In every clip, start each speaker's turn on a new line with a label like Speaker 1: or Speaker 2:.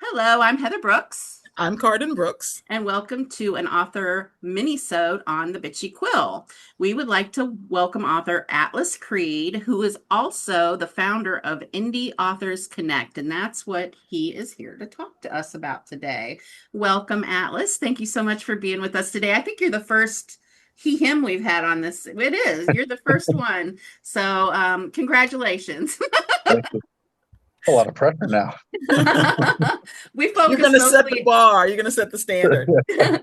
Speaker 1: Hello, I'm Heather Brooks,
Speaker 2: I'm Cardyn Brooks.
Speaker 1: and welcome to an author mini-sode on the Bitchy Quill. We would like to welcome author Atlas Creed, who is also the founder of Indie Authors Connect, and that's what he is here to talk to us about today. Welcome, Atlas. Thank you so much for being with us today. I think you're the first him we've had on this. It is. You're the first one. So, congratulations.
Speaker 3: Thank you. A lot of pressure now.
Speaker 1: We
Speaker 2: You're
Speaker 1: focus
Speaker 2: going to set the
Speaker 1: mostly
Speaker 2: bar. You're going to set the standard.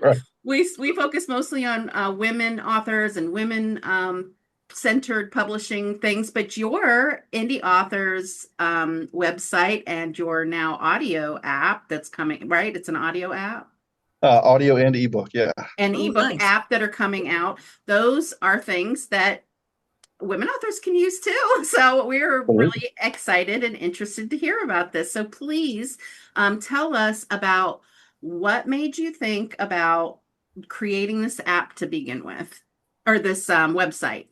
Speaker 3: Right.
Speaker 1: we focus mostly on women authors and women centered publishing things, but your indie authors website and your now audio app that's coming, right? It's an audio app
Speaker 3: Audio and ebook, yeah.
Speaker 1: and
Speaker 2: Oh,
Speaker 1: ebook
Speaker 2: nice.
Speaker 1: app that are coming out. Those are things that women authors can use too. So we're really excited and interested to hear about this. So please tell us about what made you think about creating this app to begin with, or this website.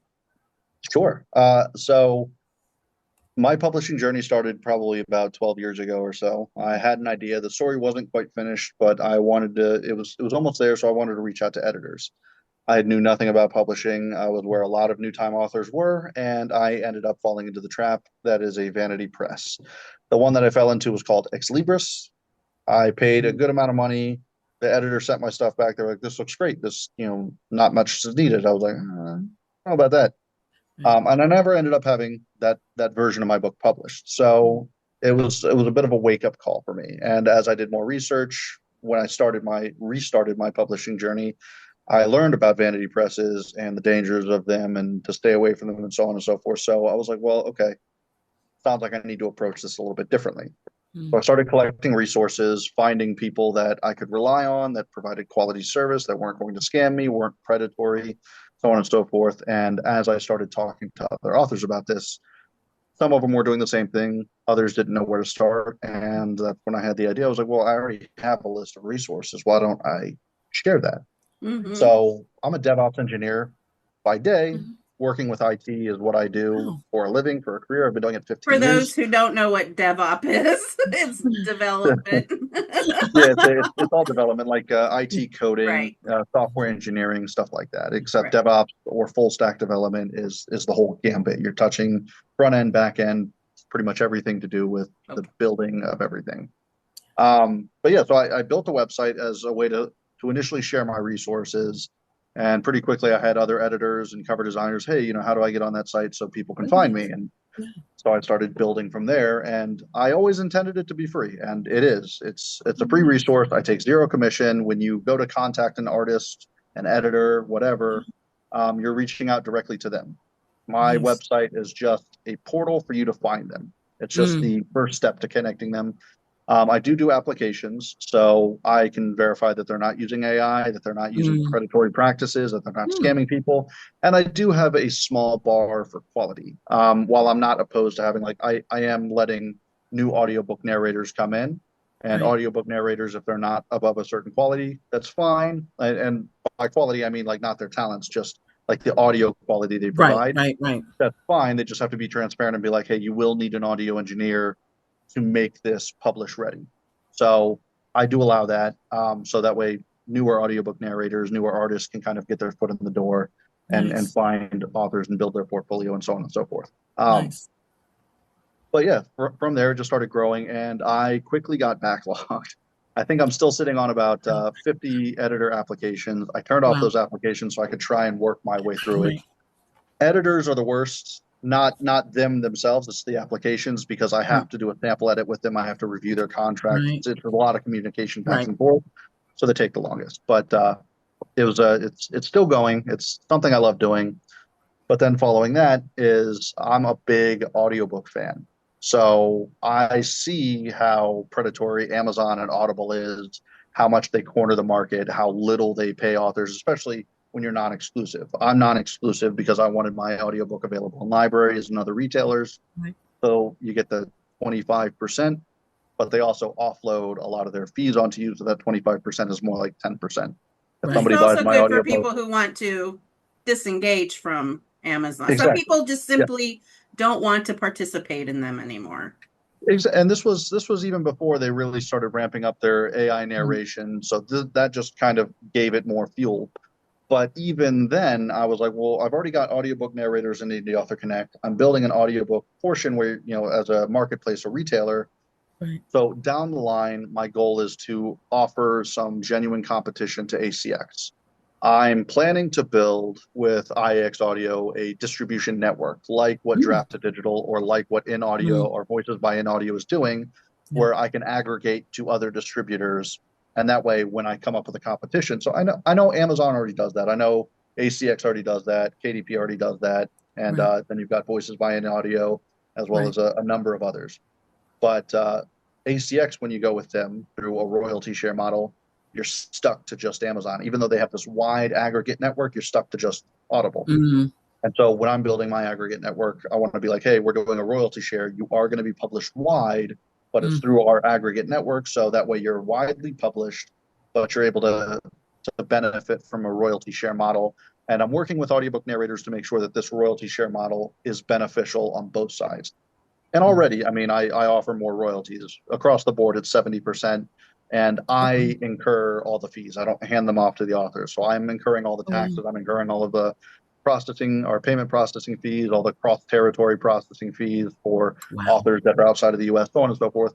Speaker 3: Sure. So my publishing journey started probably about 12 years ago or so. I had an idea. The story wasn't quite finished, but I wanted to, it was almost there, so I wanted to reach out to editors. I knew nothing about publishing. I was where a lot of new time authors were, and I ended up falling into the trap that is a vanity press. The one that I fell into was called Ex Libris. I paid a good amount of money. The editor sent my stuff back. They're like, "This looks great. This, not much is needed." I was like, "How about that?" And I never ended up having that version of my book published. So it was a bit of a wake up call for me. And as I did more research, when I restarted my publishing journey, I learned about vanity presses and the dangers of them and to stay away from them and so on and so forth. So I was like, well, okay, sounds like I need to approach this a little bit differently. So I started collecting resources, finding people that I could rely on that provided quality service, that weren't going to scam me, weren't predatory, so on and so forth. And as I started talking to other authors about this, some of them were doing the same thing. Others didn't know where to start. And that's when I had the idea. I was like, well, I already have a list of resources. Why don't I share that?
Speaker 1: Mm-hmm.
Speaker 3: So I'm a DevOps engineer by day.
Speaker 2: Mhm.
Speaker 3: Working with IT is what I do
Speaker 2: Oh.
Speaker 3: for a living, for a career. I've been doing it
Speaker 1: For
Speaker 3: 15
Speaker 1: those
Speaker 3: years.
Speaker 1: who don't know what DevOps is, it's development.
Speaker 3: Yeah, it's all development, like IT coding,
Speaker 1: Right,
Speaker 3: software engineering, stuff like that. Except
Speaker 1: right.
Speaker 3: DevOps or full stack development is the whole gambit. You're touching front end, back end, pretty much everything to do with the
Speaker 1: Okay.
Speaker 3: building of everything. But yeah, so I built a website as a way to initially share my resources. And pretty quickly, I had other editors and cover designers. Hey, how do I get on that site so people can
Speaker 2: Oh,
Speaker 3: find me?
Speaker 2: nice.
Speaker 3: And
Speaker 2: Yeah.
Speaker 3: so I started building from there. And I always intended it to be free, and it is. It's a free
Speaker 2: Nice.
Speaker 3: resource. I take zero commission. When you go to contact an artist, an editor, whatever, you're reaching out directly to them. My
Speaker 2: Nice.
Speaker 3: website is just a portal for you to find them. It's just
Speaker 2: Mm,
Speaker 3: the first step to connecting them. I do applications, so I can verify that they're not using AI, that they're not using
Speaker 2: mm,
Speaker 3: predatory practices, that they're not
Speaker 2: mm.
Speaker 3: scamming people. And I do have a small bar for quality. While I'm not opposed to having, like, I am letting new audiobook narrators come in, and
Speaker 2: Right.
Speaker 3: audiobook narrators, if they're not above a certain quality, that's fine. And by quality, I mean like not their talents, just like the audio quality they
Speaker 2: Right.
Speaker 3: provide.
Speaker 2: Right. Right.
Speaker 3: That's fine. They just have to be transparent and be like, hey, you will need an audio engineer to make this publish ready. So I do allow that. So that way, newer audiobook narrators, newer artists can kind of get their foot in the door and
Speaker 2: Nice.
Speaker 3: find authors and build their portfolio and so on and so forth.
Speaker 2: Nice.
Speaker 3: But yeah, from there, it just started growing and I quickly got backlogged. I think I'm still sitting on about
Speaker 2: Wow.
Speaker 3: 50 editor applications. I turned off
Speaker 2: Wow.
Speaker 3: those applications so I could try and work my way through it.
Speaker 2: Right.
Speaker 3: Editors are the worst, not them themselves, it's the applications, because I
Speaker 2: Right.
Speaker 3: have to do a sample edit with them. I have to review their contract.
Speaker 2: Right.
Speaker 3: It's a lot of communication back
Speaker 2: Right.
Speaker 3: and forth, so they take the longest. But it's still going. It's something I love doing. But then following that is I'm a big audiobook fan. So I see how predatory Amazon and Audible is, how much they corner the market, how little they pay authors, especially when you're non-exclusive. I'm non-exclusive because I wanted my audiobook available in libraries and other retailers.
Speaker 2: Right.
Speaker 3: So you get the 25%, but they also offload a lot of their fees onto you. So that 25% is more like 10%. If
Speaker 1: It's
Speaker 2: Right.
Speaker 3: somebody buys
Speaker 1: also
Speaker 3: my
Speaker 1: good for
Speaker 3: audiobook,
Speaker 1: people who want to disengage from Amazon. Some
Speaker 3: exactly.
Speaker 1: people just
Speaker 3: Yeah.
Speaker 1: simply don't want to participate in them anymore.
Speaker 3: And this was even before they really started ramping up their AI
Speaker 2: Mhm.
Speaker 3: narration. So that just kind of gave it more fuel. But even then, I was like, well, I've already got audiobook narrators in the Author Connect. I'm building an audiobook portion where, as a marketplace or retailer.
Speaker 2: Right.
Speaker 3: So down the line, my goal is to offer some genuine competition to ACX. I'm planning to build with IAX Audio a distribution network like what
Speaker 2: Mm,
Speaker 3: Draft to Digital or like what In Audio
Speaker 2: mm,
Speaker 3: or Voices by In Audio is doing,
Speaker 2: yeah.
Speaker 3: where I can aggregate to other distributors. And that way, when I come up with a competition, so I know Amazon already does that. I know ACX already does that. KDP already does that. And
Speaker 2: Right.
Speaker 3: then you've got Voices by In Audio as well
Speaker 2: Right.
Speaker 3: as a number of others. But ACX, when you go with them through a royalty share model, you're stuck to just Amazon. Even though they have this wide aggregate network, you're stuck to just Audible.
Speaker 2: Mm,
Speaker 3: And so when I'm building my aggregate network, I want to be like, hey, we're doing a royalty share. You are going to be published wide, but it's
Speaker 2: mm,
Speaker 3: through our aggregate network. So that way you're widely published, but you're able to benefit from a royalty share model. And I'm working with audiobook narrators to make sure that this royalty share model is beneficial on both sides. And
Speaker 2: mm.
Speaker 3: already, I mean, I offer more royalties across the board. It's 70%, and
Speaker 2: Okay.
Speaker 3: I incur all the fees. I don't hand them off to the authors. So I'm incurring all the
Speaker 2: Oh, wow.
Speaker 3: taxes. I'm incurring all of the processing or payment processing fees, all the cross territory processing fees for
Speaker 2: Wow.
Speaker 3: authors that are outside of the US, so on and so forth.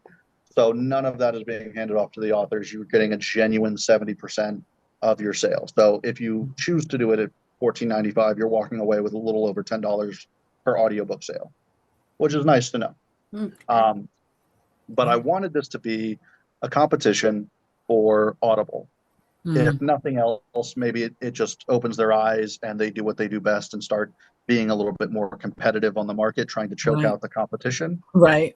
Speaker 3: So none of that is being handed off to the authors. You're getting a genuine 70% of your sales. So if you choose to do it at 14.95, you're walking away with a little over $10 per audiobook sale, which is nice to know.
Speaker 1: Okay.
Speaker 3: Um, but I
Speaker 2: Yeah.
Speaker 3: wanted this to be a competition for Audible. If
Speaker 2: Mm,
Speaker 3: nothing else, maybe it just opens their eyes and they do what they do best and start being a little bit more competitive on the market, trying to choke
Speaker 2: right.
Speaker 3: out the competition.
Speaker 2: Right.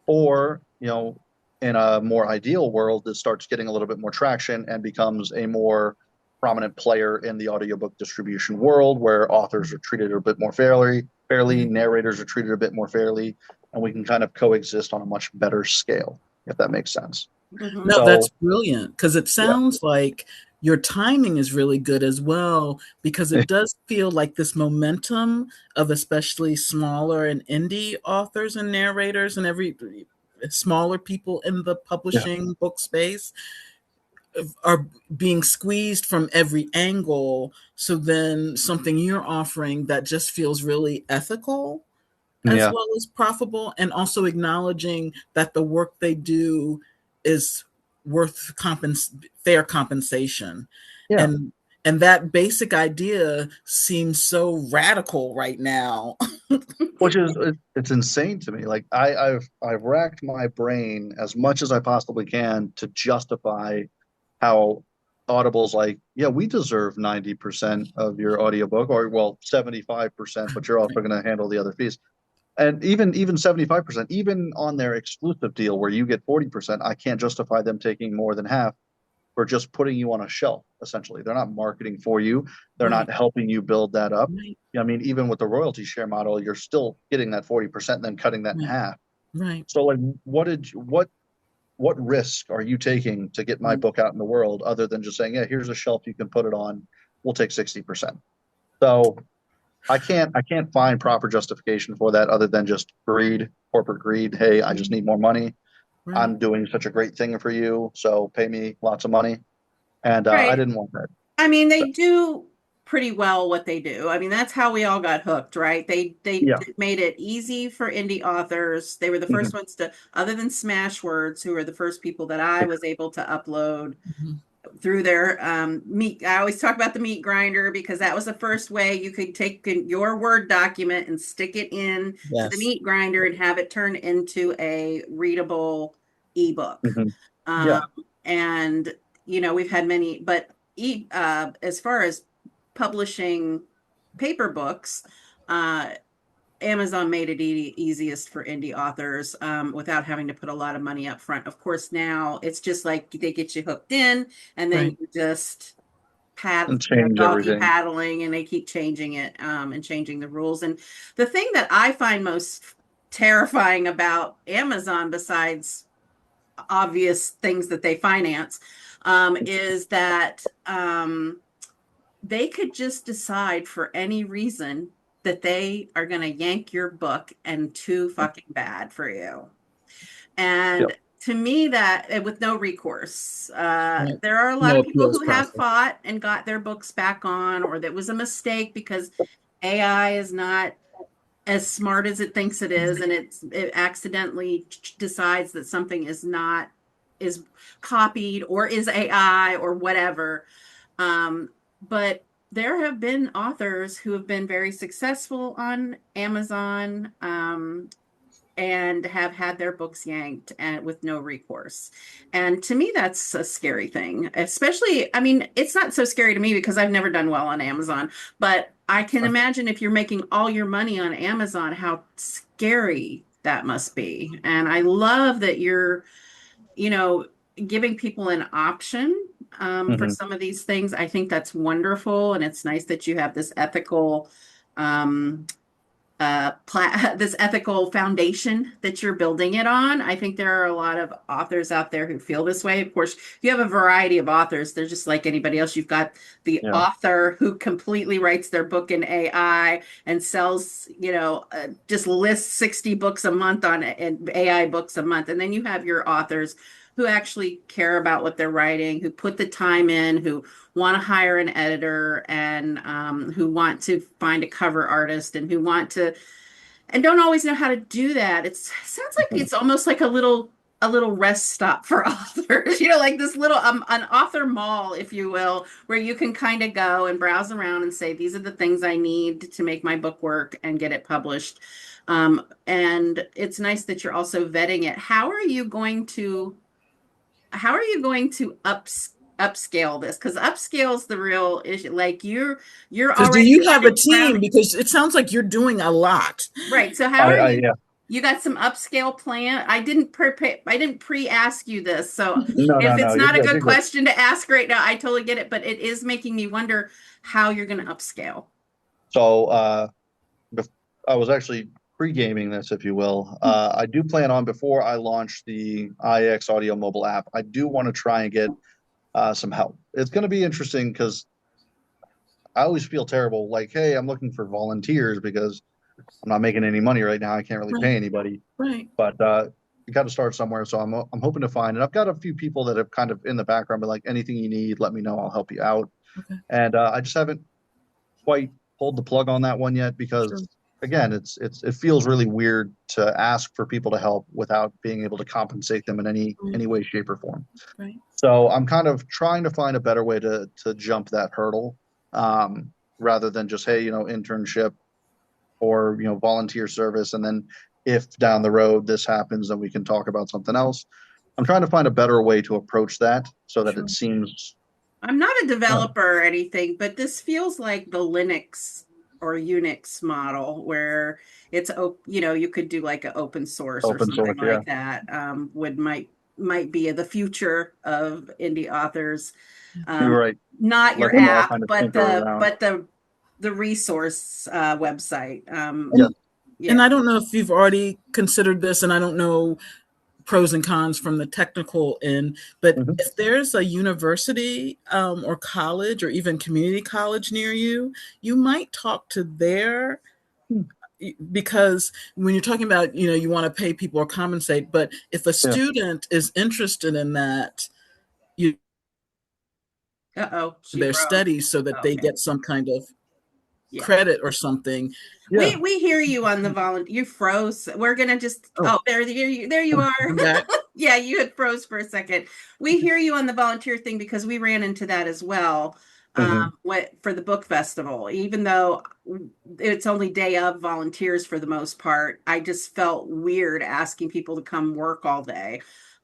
Speaker 3: Or, in a more ideal world, this starts getting a little bit more traction and becomes a more prominent player in the audiobook distribution world where authors are treated a bit more fairly,
Speaker 2: Right.
Speaker 3: narrators are treated a bit more fairly, and we can kind of coexist on a much better scale, if that makes sense.
Speaker 1: Hmm.
Speaker 2: No, that's
Speaker 3: So,
Speaker 2: brilliant because it
Speaker 3: yeah.
Speaker 2: sounds like your timing is really good as well because it does feel like this momentum of especially smaller and indie authors and narrators and every smaller people in the
Speaker 3: Yeah.
Speaker 2: publishing book space are being squeezed from every angle. So then something you're offering that just feels really ethical as
Speaker 3: Yeah.
Speaker 2: well as profitable, and also acknowledging that the work they do is worth fair compensation.
Speaker 3: Yeah.
Speaker 2: And and that basic idea seems so radical right now.
Speaker 3: Which is it's insane to me. Like I've racked my brain as much as I possibly can to justify how Audible's like, yeah, we deserve 90% of your audiobook, or well, 75%, but you're also going to handle the other fees. And even 75%, even on their exclusive deal where you get 40%, I can't justify them taking more than half for just putting you on a shelf, essentially. They're not marketing for you. They're not
Speaker 2: Right,
Speaker 3: helping you build that up.
Speaker 2: right,
Speaker 3: I mean, even with the royalty share model, you're still getting that 40%, then cutting that in
Speaker 2: right,
Speaker 3: half.
Speaker 2: right,
Speaker 3: So like what risk are you taking to get my
Speaker 2: right.
Speaker 3: book out in the world other than just saying, yeah, here's a shelf you can put it on. We'll take 60%. So I can't find proper justification for that other than just greed, corporate greed. Hey, I just
Speaker 2: Right,
Speaker 3: need more money.
Speaker 2: right.
Speaker 3: I'm doing such a great thing for you, so pay me lots of money. And I
Speaker 1: Right.
Speaker 3: didn't want that.
Speaker 1: I mean,
Speaker 3: So,
Speaker 1: they do pretty well what they do. I mean, that's how we all got hooked, right? They
Speaker 3: yeah.
Speaker 1: made it easy for indie authors. They were the first
Speaker 3: Mhm.
Speaker 1: ones to, other than Smashwords, who were the first people that I was able to upload
Speaker 2: Mhm.
Speaker 1: through their meat. I always talk about the meat grinder because that was the first way you could take your Word document and stick it in to the
Speaker 2: Yes.
Speaker 1: meat grinder and have it turn into a readable ebook.
Speaker 3: Mhm.
Speaker 1: Um,
Speaker 3: Yeah.
Speaker 1: and we've had many, but as far as publishing paper books, uh, Amazon made it easiest for indie authors without having to put a lot of money up front. Of course, now it's just like they get you hooked in, and then
Speaker 2: Right.
Speaker 1: you just
Speaker 3: And change
Speaker 1: doggy
Speaker 3: everything.
Speaker 1: paddling, and they keep changing it and changing the rules. And the thing that I find most terrifying about Amazon, besides obvious things that they finance, is that they could just decide for any reason that they are going to yank your book and too fucking bad for you.
Speaker 3: Yep.
Speaker 1: And to me, that with no recourse,
Speaker 2: Right.
Speaker 1: there are a lot
Speaker 2: No
Speaker 1: of people
Speaker 2: appeals
Speaker 1: who have
Speaker 2: process.
Speaker 1: fought and got their books back on, or that was a mistake because AI is not as smart as it thinks it is, and it accidentally decides that something is not is copied or is AI or whatever. But there have been authors who have been very successful on Amazon, and have had their books yanked and with no recourse. And to me, that's a scary thing. Especially, I mean, it's not so scary to me because I've never done well on Amazon, but I can imagine if you're making all your money on Amazon, how scary that must be. And I love that you're, you know, giving people an option for
Speaker 3: Hmm.
Speaker 1: some of these things. I think that's wonderful. And it's nice that you have this ethical um, this ethical foundation that you're building it on. I think there are a lot of authors out there who feel this way. Of course, you have a variety of authors. They're just like anybody else. You've got the
Speaker 3: Yeah.
Speaker 1: author who completely writes their book in AI and sells, just lists 60 books a month on and AI books a month. And then you have your authors who actually care about what they're writing, who put the time in, who want to hire an editor, and who want to find a cover artist, and who want to and don't always know how to do that. It sounds like
Speaker 3: Mhm.
Speaker 1: it's almost like a little rest stop for authors, like this little an author mall, if you will, where you can kind of go and browse around and say, these are the things I need to make my book work and get it published. And it's nice that you're also vetting it. How are you going to upscale this? Because upscale's the real issue. Like you're
Speaker 2: So, do
Speaker 1: already
Speaker 2: you have a
Speaker 1: running around.
Speaker 2: team? Because it sounds like you're doing a lot.
Speaker 1: Right. So how are you?
Speaker 3: Yeah.
Speaker 1: You got some upscale plan? I didn't pre-ask you this. So
Speaker 3: No,
Speaker 1: if
Speaker 3: no, no.
Speaker 1: it's
Speaker 3: You're
Speaker 1: not a
Speaker 3: good.
Speaker 1: good
Speaker 3: You're good.
Speaker 1: question to ask right now, I totally get it, but it is making me wonder how you're going to upscale.
Speaker 3: So, bef- I was actually pre-gaming this, if you will. I do plan on before I launch the IX Audio mobile app. I do want to try and get some help. It's going to be interesting because I always feel terrible. Like, hey, I'm looking for volunteers because I'm not making any money right now. I can't really
Speaker 2: Right,
Speaker 3: pay anybody.
Speaker 2: right.
Speaker 3: But you got to start somewhere. So I'm hoping to find, and I've got a few people that have kind of in the background, but like anything you need, let me know. I'll help you out.
Speaker 2: Okay,
Speaker 3: And I just haven't quite pulled the plug on that one yet
Speaker 2: sure.
Speaker 3: because again, it feels really weird to ask for people to help without being able to compensate them in
Speaker 2: Right,
Speaker 3: any way, shape, or form.
Speaker 2: right.
Speaker 3: So I'm kind of trying to find a better way to jump that hurdle, rather than just, hey, internship or volunteer service, and then if down the road this happens, then we can talk about something else. I'm trying to find a better way to approach that so that it
Speaker 2: Sure.
Speaker 3: seems
Speaker 1: I'm not a
Speaker 3: uh,
Speaker 1: developer or anything, but this feels like the Linux or Unix model where you could do like an open source or
Speaker 3: open
Speaker 1: something
Speaker 3: source. Yeah,
Speaker 1: like that. Would might be the future of indie authors.
Speaker 3: you're
Speaker 1: Um,
Speaker 3: right.
Speaker 1: Not
Speaker 3: Let
Speaker 1: your
Speaker 3: them all
Speaker 1: app,
Speaker 3: kind of
Speaker 1: but
Speaker 3: tinker
Speaker 1: the
Speaker 3: around.
Speaker 1: but the resource website.
Speaker 3: Yeah.
Speaker 2: And
Speaker 1: Yeah.
Speaker 2: I don't know if you've already considered this, and I don't know pros and cons from the technical end, but
Speaker 3: Hmm.
Speaker 2: if there's a university or college or even community college near you, you might talk to their, because when you're talking about, you want to pay people or compensate, but if a
Speaker 3: Yeah.
Speaker 2: student is interested in that, you
Speaker 1: Uh-oh, she
Speaker 2: their
Speaker 1: froze.
Speaker 2: studies so that they
Speaker 1: Okay.
Speaker 2: get some kind of
Speaker 1: Yeah.
Speaker 2: credit or something.
Speaker 3: Yeah.
Speaker 1: We hear you on the volunteer. You froze. We're gonna just.
Speaker 2: Oh,
Speaker 1: Oh, there you are.
Speaker 2: I'm back.
Speaker 1: Yeah, you had froze for a second. We hear you on the volunteer thing because we ran into that as well.
Speaker 3: Hmm.
Speaker 1: What for the book festival? Even though it's only day of volunteers for the most part, I just felt weird asking people to come work all day.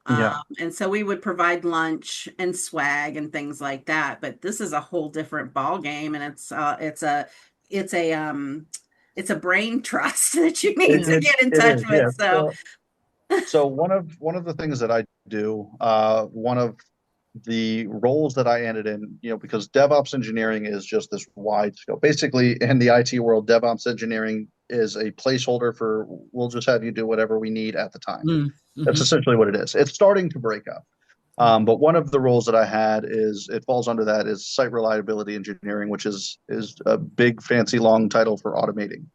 Speaker 3: Yeah.
Speaker 1: And so we would provide lunch and swag and things like that. But this is a whole different ball game, and it's a it's a brain trust that you need
Speaker 3: It
Speaker 2: Yeah.
Speaker 1: to
Speaker 3: it
Speaker 1: get in
Speaker 3: it
Speaker 1: touch
Speaker 3: is.
Speaker 1: with.
Speaker 3: Yeah.
Speaker 1: So
Speaker 3: So one of the things that I do, one of the roles that I ended in, because DevOps engineering is just this wide scope. Basically, in the IT world, DevOps engineering is a placeholder for we'll just have you do whatever we need at the time. That's
Speaker 2: Mm-hmm.
Speaker 3: essentially what it is. It's starting to break up.
Speaker 2: Yeah.
Speaker 3: But one of the roles that I had is it falls under that is site reliability engineering, which is a big fancy long title for automating.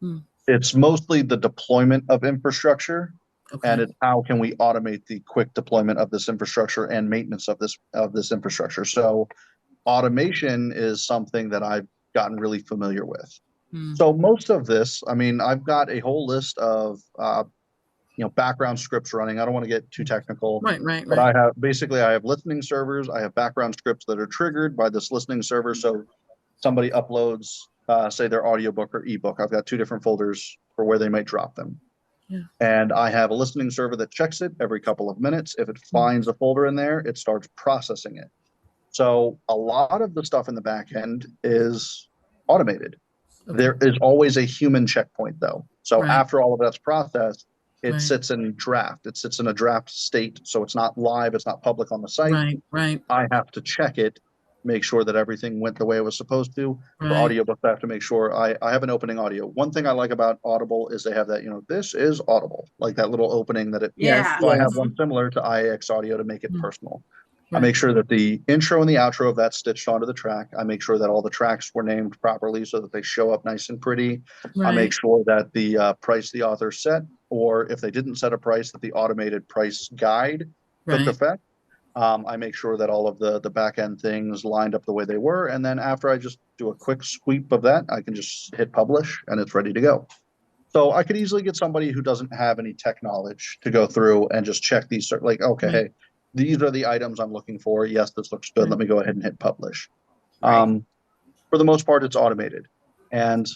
Speaker 2: Mm.
Speaker 3: It's mostly the deployment of infrastructure, and
Speaker 2: Okay.
Speaker 3: it's how can we automate the quick deployment of this infrastructure and maintenance of this infrastructure. So automation is something that I've gotten really familiar with.
Speaker 2: Mm.
Speaker 3: So most of this, I mean, I've got a whole list of background scripts running. I don't want to get too technical,
Speaker 2: Right, right,
Speaker 3: but
Speaker 2: right.
Speaker 3: I have listening servers. I have background scripts that are triggered by this listening server. So somebody uploads, say, their audiobook or ebook. I've got two different folders for where they might drop them.
Speaker 2: Yeah.
Speaker 3: And I have a listening server that checks it every couple of minutes. If it
Speaker 2: Mm.
Speaker 3: finds a folder in there, it starts processing it. So a lot of the stuff in the back end is automated.
Speaker 2: Okay.
Speaker 3: There is always a human checkpoint, though. So
Speaker 2: Right,
Speaker 3: after all of that's processed, it
Speaker 2: right,
Speaker 3: sits in draft. It sits in a draft state. So it's not live, it's not public on the site.
Speaker 2: right, right,
Speaker 3: I have to check it, make sure that everything went the way it was supposed to. For
Speaker 2: right.
Speaker 3: audiobooks, I have to make sure I have an opening audio. One thing I like about Audible is they have that, this is Audible, like that little opening that it,
Speaker 2: Yes,
Speaker 1: Yeah.
Speaker 3: so I have
Speaker 2: yes.
Speaker 1: Hmm.
Speaker 3: one similar to IAX audio to make it
Speaker 2: Mm.
Speaker 3: personal. I
Speaker 2: Right,
Speaker 3: make sure that the intro and the outro of that stitched onto the track. I make sure that all the tracks were named properly so that they show up nice and pretty. I make
Speaker 2: right,
Speaker 3: sure that the price the author set, or if they didn't set a price, that the automated price guide took
Speaker 2: right,
Speaker 3: effect. I make sure that all of the back end things lined up the way they were, and then after I just do a quick sweep of that, I can just hit publish, and it's ready to go. So I could easily get somebody who doesn't have any tech knowledge to go through and just check these, like, okay,
Speaker 2: right,
Speaker 3: hey, these are the items I'm looking for. Yes, this looks good.
Speaker 2: right,
Speaker 3: Let me go ahead and hit publish.
Speaker 1: Right.
Speaker 3: Um, for the most part, it's automated, and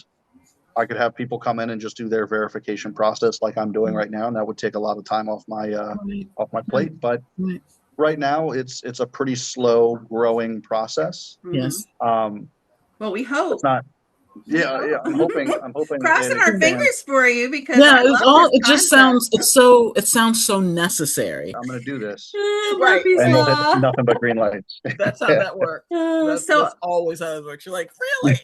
Speaker 3: I could have people come in and just do their verification process like I'm doing
Speaker 2: right,
Speaker 3: right now, and that would take a lot of time
Speaker 2: right,
Speaker 3: off my
Speaker 2: right,
Speaker 3: plate. But
Speaker 2: right.
Speaker 3: right now, it's a pretty slow growing process.
Speaker 1: Hmm.
Speaker 2: Yes.
Speaker 1: Well, we
Speaker 3: It's
Speaker 1: hope.
Speaker 3: not.
Speaker 1: We
Speaker 3: Yeah, yeah.
Speaker 1: hope.
Speaker 3: I'm hoping
Speaker 1: Crossing
Speaker 3: it
Speaker 1: our
Speaker 3: expands.
Speaker 1: fingers for you because
Speaker 2: Yeah,
Speaker 1: I love this
Speaker 2: it just
Speaker 1: concept.
Speaker 2: sounds it sounds so necessary.
Speaker 3: I'm going to do this,
Speaker 2: Right.
Speaker 1: Puppy's
Speaker 3: and you'll hit
Speaker 1: law.
Speaker 3: nothing but green lights.
Speaker 2: That's how
Speaker 3: Yeah,
Speaker 2: that works.
Speaker 1: Uh, so
Speaker 2: That's always how it works. You're like, really?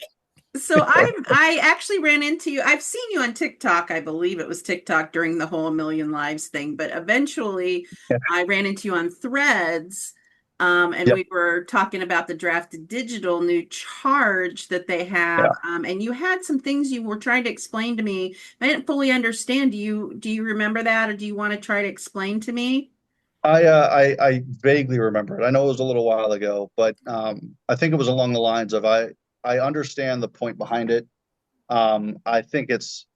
Speaker 1: So I actually ran into you. I've seen you on TikTok. I believe it was TikTok during the whole A Million Lives thing, but eventually
Speaker 3: yeah,
Speaker 1: I ran into you on Threads, and
Speaker 3: yep,
Speaker 1: we were talking about the drafted digital new charge that they
Speaker 3: yeah.
Speaker 1: have. And you had some things you were trying to explain to me. I didn't fully understand. Do you remember that, or do you want to try to explain to me?
Speaker 3: I vaguely remember it. I know it was a little while ago, but I think it was along the lines of I understand the point behind it. I think it's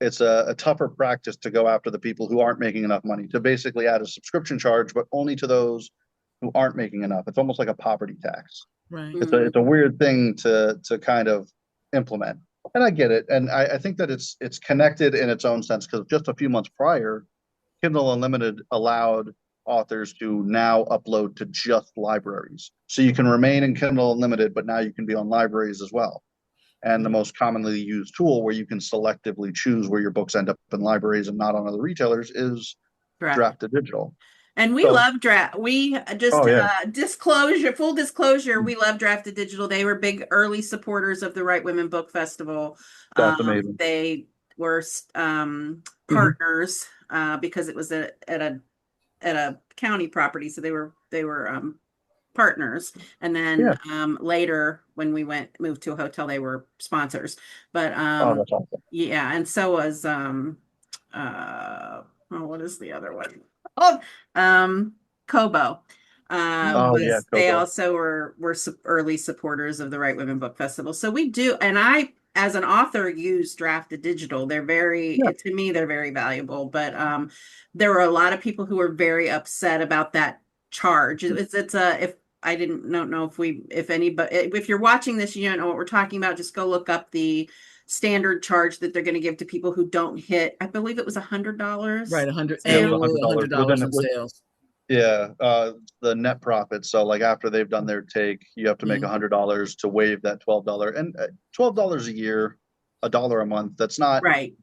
Speaker 3: a tougher practice to go after the people who aren't making enough money to basically add a subscription charge, but only to those who aren't making enough. It's almost like a poverty tax.
Speaker 2: Right.
Speaker 1: Mm,
Speaker 3: It's a weird thing to kind of implement, and I get it, and I think that it's connected in its own sense because just a few months prior, Kindle Unlimited allowed authors to now upload to just libraries, so you can remain in Kindle Unlimited, but now you can be on libraries as well. And the
Speaker 2: Right.
Speaker 3: most commonly used tool where you can selectively choose where your books end up in libraries and not on other retailers is
Speaker 1: correct.
Speaker 3: Draft to Digital.
Speaker 1: And we
Speaker 3: So,
Speaker 1: love draft. We just
Speaker 3: oh yeah,
Speaker 1: full disclosure, we love Drafted Digital. They were big early supporters of the Right Women Book Festival.
Speaker 3: that's amazing.
Speaker 1: They were
Speaker 3: Hmm.
Speaker 1: partners because it was at a county property, so they were partners. And then
Speaker 3: Yeah.
Speaker 1: later, when we moved to a hotel, they were sponsors. But
Speaker 3: Oh, that's awesome.
Speaker 1: yeah, and so was oh, what is the other one? Oh, Kobo.
Speaker 2: Mm.
Speaker 3: Oh yeah,
Speaker 1: Was they
Speaker 3: Kobo.
Speaker 1: also were early supporters of the Right Women Book Festival. So we do, and I, as an author, use Drafted Digital. They're
Speaker 3: Yeah.
Speaker 1: to me, they're very valuable. But there were a lot of people who were very upset about that charge. It's a if I didn't don't know if anybody, if you're watching this, you don't know what we're talking about. Just go look up the standard charge that they're going to give to people who don't hit. I believe it was
Speaker 2: Right.
Speaker 1: $100
Speaker 3: Yeah, it was
Speaker 1: sale.
Speaker 2: Annually, a
Speaker 3: $100
Speaker 2: hundred
Speaker 3: within
Speaker 2: dollars
Speaker 3: it.
Speaker 2: in sales.
Speaker 3: Yeah, the net profit. So like after they've done their take, you have to make
Speaker 2: Yeah.
Speaker 3: $100 to waive that $12 and $12 a year, $1 a month. That's not
Speaker 1: Right.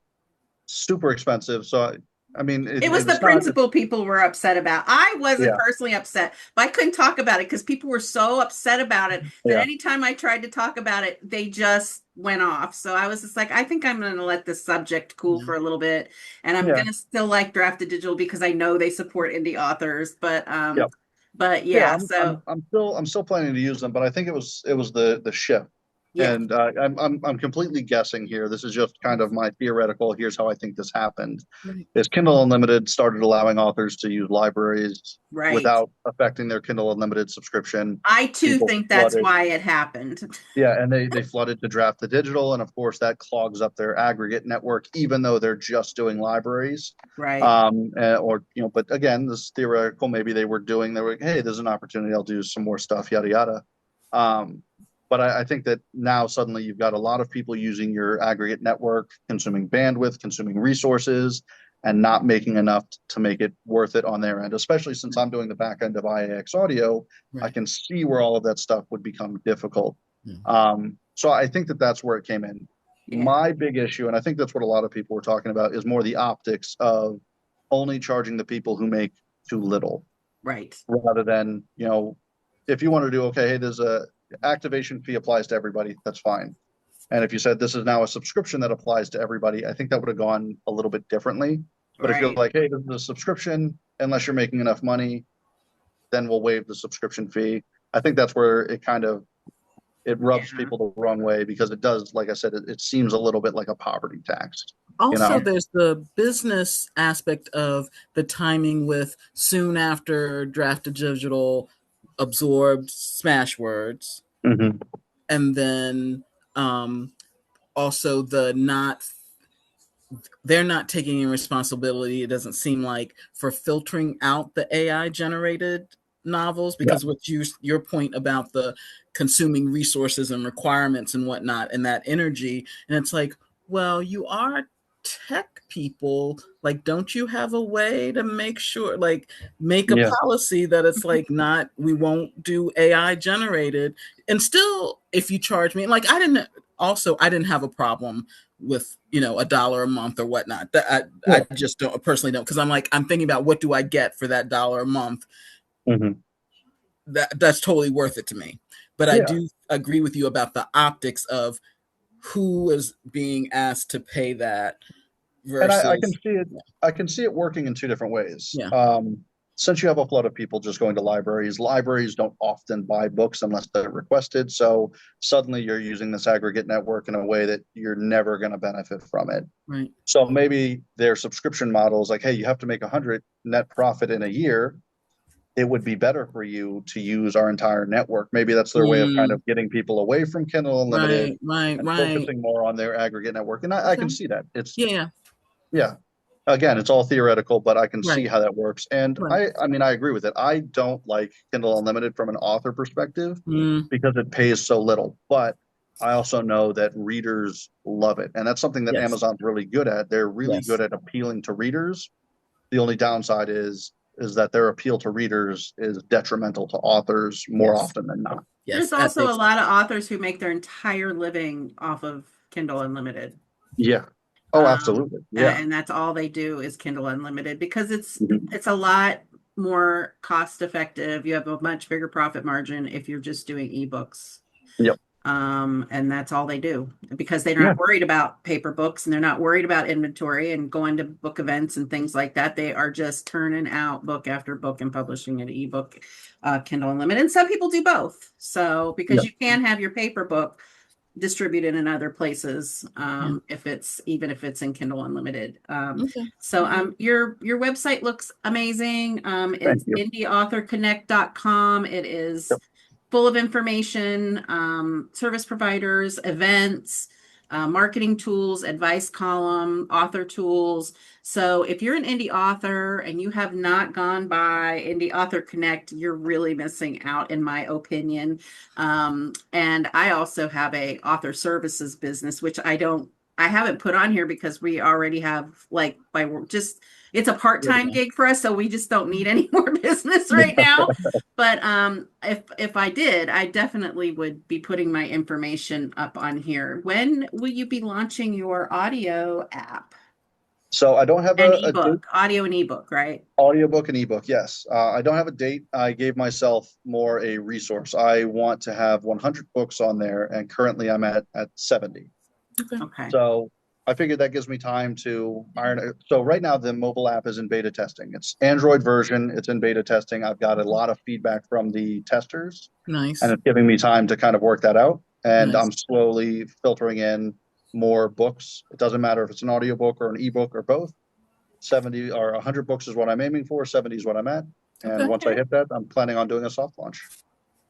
Speaker 3: super expensive. So I mean,
Speaker 1: It was
Speaker 3: if
Speaker 1: the
Speaker 3: it's not,
Speaker 1: principle people were upset about. I wasn't
Speaker 3: yeah,
Speaker 1: personally upset, but I couldn't talk about it because people were so upset about it that
Speaker 3: yeah,
Speaker 1: anytime I tried to talk about it, they just went off. So I was just like, I think I'm going to let this subject cool
Speaker 2: Yeah.
Speaker 1: for a little bit, and I'm
Speaker 3: yeah,
Speaker 1: going to still like Drafted Digital because I know they support indie authors.
Speaker 3: yeah.
Speaker 1: But
Speaker 3: Yeah,
Speaker 1: yeah, so
Speaker 3: I'm still planning to use them, but I think it was the shift.
Speaker 1: Yes.
Speaker 3: And I'm completely guessing here. This is just kind of my theoretical. Here's how I think this happened.
Speaker 2: Right.
Speaker 3: Is Kindle Unlimited started allowing authors to use libraries
Speaker 1: Right.
Speaker 3: without affecting their Kindle Unlimited subscription.
Speaker 1: I too
Speaker 3: People
Speaker 1: think that's
Speaker 3: flooded,
Speaker 1: why it happened.
Speaker 3: yeah, and they flooded to draft the digital, and of course that clogs up their aggregate network, even though they're just doing libraries.
Speaker 1: Right.
Speaker 3: Or but again, this is theoretical. Maybe they were, hey, there's an opportunity. I'll do some more stuff, yada yada. Um, but I think that now suddenly you've got a lot of people using your aggregate network, consuming bandwidth, consuming resources, and not making enough to make it worth it on their end. Especially since I'm doing the back end of IAX audio, I
Speaker 2: Right.
Speaker 3: can see where all of that stuff would become difficult.
Speaker 2: Mm.
Speaker 3: So I think that that's where it came in.
Speaker 1: Yeah.
Speaker 3: My big issue, and I think that's what a lot of people were talking about, is more the optics of only charging the people who make too little,
Speaker 1: Right.
Speaker 3: rather than, if you want to do, okay, hey, there's a activation fee applies to everybody, that's fine. And if you said this is now a subscription that applies to everybody, I think that would have gone a little bit differently. But if you're
Speaker 1: Right.
Speaker 3: like, hey, this is a subscription, unless you're making enough money, then we'll waive the subscription fee. I think that's where it rubs
Speaker 1: Yeah.
Speaker 3: people the wrong way, because it does, like I said, it seems a little bit like a poverty tax, you
Speaker 2: Also,
Speaker 3: know?
Speaker 1: Yeah.
Speaker 2: there's the business aspect of the timing with soon after draft digital absorbed Smashwords,
Speaker 3: Hmm.
Speaker 2: and then um, also the not they're not taking any responsibility, it doesn't seem like, for filtering out the AI generated novels,
Speaker 3: Yeah.
Speaker 2: because with your point about the consuming resources and requirements and whatnot and that energy, and it's like, well, you are tech people, like, don't you have a way to make sure, like, make a
Speaker 3: Yeah.
Speaker 2: policy that it's like, not, we won't do AI generated, and still, if you charge me, like, I didn't have a problem with $1 a month or whatnot. That I
Speaker 3: Yeah.
Speaker 2: just don't personally don't, because I'm thinking about what do I get for that $1 a month.
Speaker 3: Hmm.
Speaker 2: That's totally worth it to me. But I
Speaker 3: Yeah.
Speaker 2: do agree with you about the optics of who is being asked to pay that
Speaker 3: And I can
Speaker 2: versus.
Speaker 3: see it. I can see it working in two different ways.
Speaker 2: Yeah.
Speaker 3: Since you have a flood of people just going to libraries, libraries don't often buy books unless they're requested. So suddenly you're using this aggregate network in a way that you're never going to benefit from it.
Speaker 2: Right.
Speaker 3: So maybe their subscription model is like, hey, you have to make 100 net profit in a year. It would be better for you to use our entire network. Maybe that's their way of kind
Speaker 2: Mm,
Speaker 3: of getting people away from Kindle Unlimited
Speaker 2: right. Right.
Speaker 3: and
Speaker 2: Right.
Speaker 3: focusing more on their aggregate network. And I
Speaker 2: Okay.
Speaker 3: can see that. It's,
Speaker 2: Yeah. Yeah.
Speaker 3: yeah, again, it's all theoretical, but I can see
Speaker 2: Right.
Speaker 3: how that works. And
Speaker 2: Right.
Speaker 3: I mean, I agree with it. I don't like Kindle Unlimited from an author perspective
Speaker 2: Mm,
Speaker 3: because it pays so little. But I also know that readers love it. And that's something that
Speaker 2: yes.
Speaker 3: Amazon's really good at. They're really
Speaker 2: Yes.
Speaker 3: good at appealing to readers. The only downside is that their appeal to readers is detrimental to authors more
Speaker 2: Yes.
Speaker 3: often than not.
Speaker 2: Yes.
Speaker 1: There's also a lot of authors who make their entire living off of Kindle Unlimited.
Speaker 3: Yeah. Oh, absolutely. Yeah.
Speaker 1: And that's all they do is Kindle Unlimited because
Speaker 3: Mhm.
Speaker 1: it's a lot more cost effective. You have a much bigger profit margin if you're just doing ebooks.
Speaker 3: Yep.
Speaker 1: And that's all they do because they're
Speaker 3: Yeah.
Speaker 1: not worried about paper books and they're not worried about inventory and going to book events and things like that. They are just turning out book after book and publishing an ebook, Kindle Unlimited. And some people do both. So because
Speaker 3: Yep.
Speaker 1: you can have your paper book distributed in other places,
Speaker 2: Yeah.
Speaker 1: if it's in Kindle Unlimited.
Speaker 2: Okay.
Speaker 1: So
Speaker 2: Okay.
Speaker 1: your website looks amazing.
Speaker 3: Thank
Speaker 1: It's
Speaker 3: you.
Speaker 1: indieauthorconnect.com. It is
Speaker 3: Yep.
Speaker 1: full of information, service providers, events, marketing tools, advice column, author tools. So if you're an indie author and you have not gone by Indie Author Connect, you're really missing out, in my opinion. And I also have a author services business, which I haven't put on here because we already have like by work just it's a part-time
Speaker 2: Yeah.
Speaker 1: gig for us, so we just don't need any more business right now. But if I did, I definitely would be putting my information up on here. When will you be launching your audio app
Speaker 3: So I don't have
Speaker 1: and
Speaker 3: a date.
Speaker 1: ebook, audio and ebook, right?
Speaker 3: Audiobook and ebook, yes. I don't have a date. I gave myself more a resource. I want to have 100 books on there, and currently I'm at 70.
Speaker 2: Okay.
Speaker 1: Okay.
Speaker 3: So I figured that gives me time to iron it. So right now the mobile app is in beta testing. It's Android version. It's in beta testing. I've got a lot of feedback from the testers, and
Speaker 2: Nice.
Speaker 3: it's giving me time to kind of work that out. And
Speaker 2: Nice.
Speaker 3: I'm slowly filtering in more books. It doesn't matter if it's an audiobook or an ebook or both. 70 or 100 books is what I'm aiming for. 70 is what I'm at. And
Speaker 2: Okay.
Speaker 3: once I hit that, I'm planning on doing a soft launch.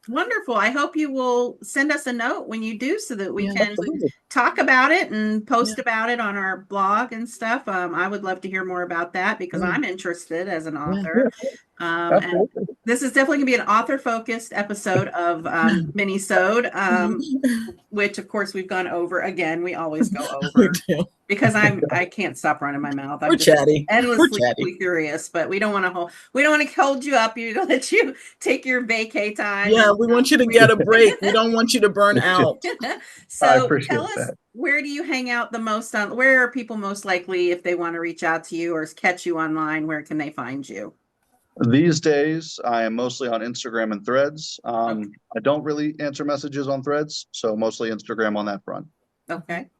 Speaker 1: Wonderful. I hope you will send us a note when you do so that we
Speaker 2: Yeah.
Speaker 1: can
Speaker 3: Absolutely.
Speaker 1: talk about it and post
Speaker 2: Yeah.
Speaker 1: about it on our blog and stuff. I would love to hear more about that because
Speaker 2: Yeah.
Speaker 1: I'm interested as an
Speaker 2: Yeah.
Speaker 1: author. And
Speaker 3: Absolutely.
Speaker 1: this is definitely going to be an author-focused episode of Mini-sode, which of course we've gone over again. We always go
Speaker 2: We
Speaker 1: over
Speaker 2: do.
Speaker 1: because I can't stop running my mouth.
Speaker 2: We're
Speaker 1: I'm just
Speaker 2: chatty. We're
Speaker 1: endlessly
Speaker 2: chatty.
Speaker 1: curious, but we don't want to hold you up. You let you take your vacay time.
Speaker 2: Yeah,
Speaker 1: And
Speaker 2: we want you to get a break. We don't want you to burn out.
Speaker 3: I
Speaker 1: so tell
Speaker 3: appreciate
Speaker 1: us,
Speaker 3: that.
Speaker 1: where do you hang out the most on? Where are people most likely if they want to reach out to you or catch you online? Where can they find you?
Speaker 3: These days, I am mostly on Instagram and Threads.
Speaker 1: Okay.
Speaker 3: I don't really answer messages on Threads, so mostly Instagram on that front.
Speaker 1: Okay.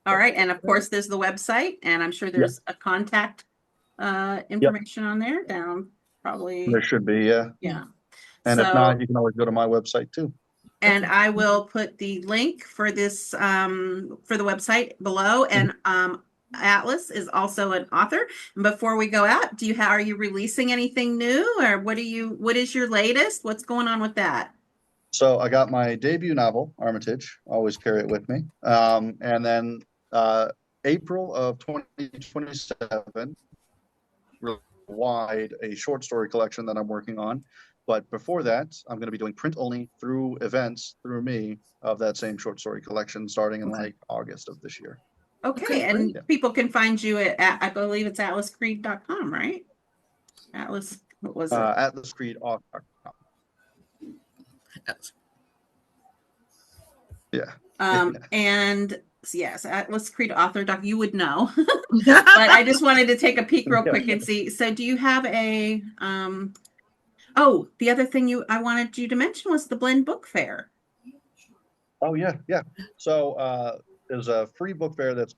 Speaker 1: All right. And of course, there's the website, and I'm sure
Speaker 3: Yeah,
Speaker 1: there's a contact
Speaker 3: yep,
Speaker 1: information on there down
Speaker 3: there
Speaker 1: probably.
Speaker 3: should be. Yeah,
Speaker 1: Yeah.
Speaker 3: and if not,
Speaker 1: So,
Speaker 3: you can always go to my website too.
Speaker 1: and
Speaker 2: Okay.
Speaker 1: I will put the link for this for the website below. And Atlas is also an author. And before we go out, are you releasing anything new, or what is your latest? What's going on with that?
Speaker 3: So I got my debut novel, Armitage. Always carry it with me. And then uh, April of 2027, wide a short story collection that I'm working on. But before that, I'm going to be doing print only through events through me of that same short story collection starting in
Speaker 2: Okay.
Speaker 3: like August of this year.
Speaker 1: Okay,
Speaker 2: Okay,
Speaker 1: and
Speaker 2: great.
Speaker 3: Yeah.
Speaker 1: people can find you at I believe it's atlascreed.com, right? Atlas, what was it?
Speaker 3: Atlas Creed author. Yeah.
Speaker 1: And yes, Atlas Creed author doc, you would know. But I just wanted to take a peek real
Speaker 3: Yeah.
Speaker 1: quick and see. So do you have a oh, the other thing I wanted you to mention was the Blend Book Fair.
Speaker 3: Oh yeah, yeah. So there's a free book fair that's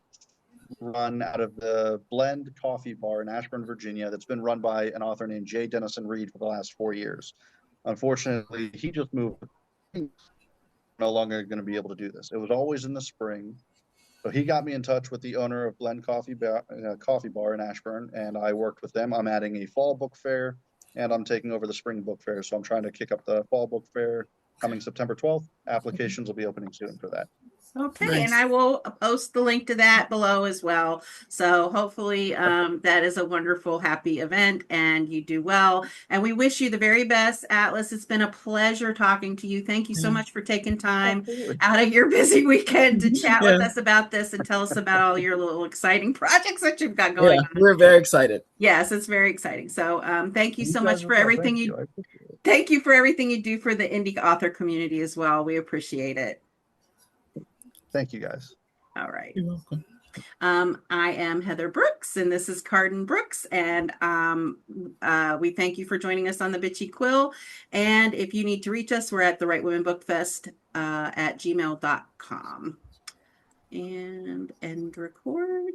Speaker 3: run out of the Blend Coffee Bar in Ashburn, Virginia, that's been run by an author named J. Dennison Reed for the last 4 years. Unfortunately, he just moved. No longer going to be able to do this. It was always in the spring. So he got me in touch with the owner of Blend Coffee Bar in Ashburn, and I worked with them. I'm adding a fall book fair, and I'm taking over the spring book fair. So I'm trying to kick up the fall book fair coming September 12th. Applications will be opening soon for that.
Speaker 1: Okay, and
Speaker 2: Nice.
Speaker 1: I will post the link to that below as well. So hopefully that is a wonderful, happy event and you do well. And we wish you the very best, Atlas. It's been a pleasure talking to you. Thank you so
Speaker 2: Yeah.
Speaker 1: much for taking time
Speaker 3: Absolutely.
Speaker 1: out of your busy weekend to chat with
Speaker 2: Yeah.
Speaker 1: us about this and tell us about all your little exciting projects that you've got going
Speaker 2: Yeah.
Speaker 1: on.
Speaker 2: We're very excited.
Speaker 1: Yes, it's very exciting. So thank you
Speaker 3: You
Speaker 1: so
Speaker 3: guys
Speaker 1: much
Speaker 3: as
Speaker 1: for
Speaker 3: well.
Speaker 1: everything
Speaker 3: Thank you. I appreciate it.
Speaker 1: thank you for everything you do for the indie author community as well. We appreciate it.
Speaker 3: Thank you guys.
Speaker 1: All right.
Speaker 2: You're welcome.
Speaker 1: I am Heather Brooks, and this is Cardyn Brooks, and we thank you for joining us on the Bitchy Quill. And if you need to reach us, we're at the Right Women Book Fest at gmail.com. And end record.